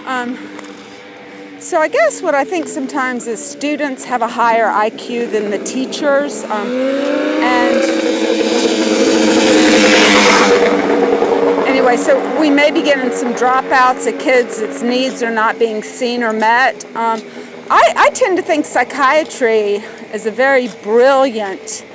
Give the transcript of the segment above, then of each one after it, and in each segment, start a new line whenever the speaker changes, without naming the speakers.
Um, so I guess what I think sometimes is students have a higher IQ than the teachers, and anyway, so we may be getting some dropouts of kids that's needs are not being seen or met. I tend to think psychiatry is a very brilliant,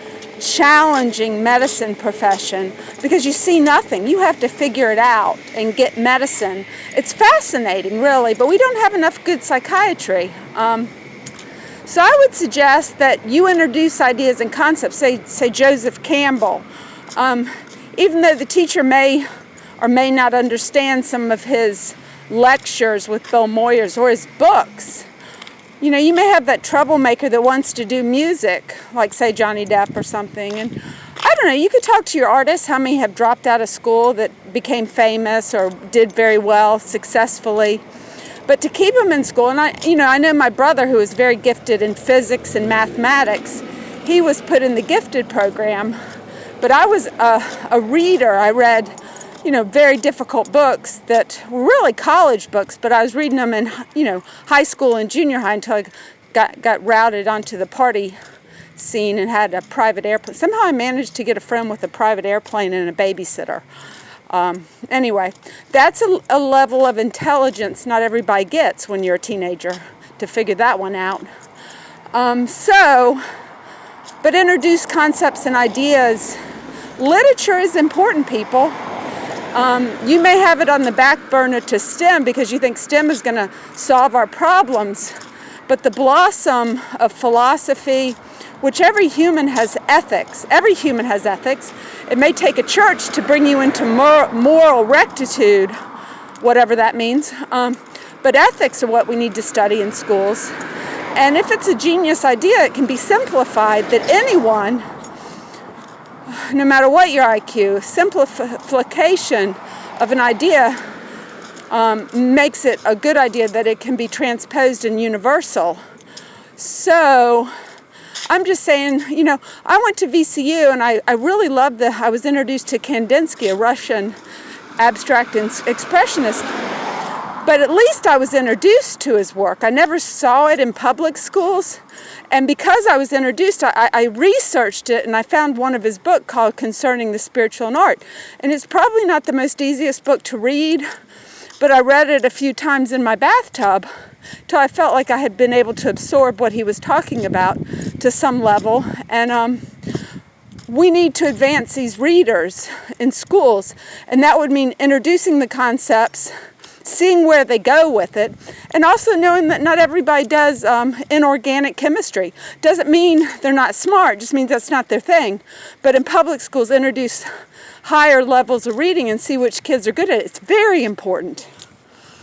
challenging medicine profession because you see nothing. You have to figure it out and get medicine. It's fascinating, really, but we don't have enough good psychiatry. So I would suggest that you introduce ideas and concepts, say Joseph Campbell. Even though the teacher may or may not understand some of his lectures with Bill Moyers or his books, you know, you may have that troublemaker that wants to do music, like, say, Johnny Depp or something. And I don't know, you could talk to your artists, how many have dropped out of school that became famous or did very well successfully. But to keep them in school, and I know my brother, who is very gifted in physics and mathematics, he was put in the gifted program. But I was a reader. I read, very difficult books that were really college books, but I was reading them in, high school and junior high until I got routed onto the party scene and had a private airplane. Somehow I managed to get a friend with a private airplane and a babysitter. Anyway, that's a level of intelligence not everybody gets when you're a teenager to figure that one out. But introduce concepts and ideas. Literature is important, people. You may have it on the back burner to STEM because you think STEM is going to solve our problems, but the blossom of philosophy, which every human has ethics. It may take a church to bring you into moral rectitude, whatever that means, but ethics are what we need to study in schools. And if it's a genius idea, it can be simplified that anyone, no matter what your IQ, simplification of an idea makes it a good idea that it can be transposed and universal. So I'm just saying, I went to VCU and I really loved I was introduced to Kandinsky, a Russian abstract expressionist. But at least I was introduced to his work. I never saw it in public schools. And because I was introduced, I researched it and I found one of his books called Concerning the Spiritual and Art. And it's probably not the most easiest book to read, but I read it a few times in my bathtub till I felt like I had been able to absorb what he was talking about to some level. And we need to advance these readers in schools. And that would mean introducing the concepts, seeing where they go with it, and also knowing that not everybody does inorganic chemistry. Doesn't mean they're not smart, just means that's not their thing. But in public schools, introduce higher levels of reading and see which kids are good at it. It's very important.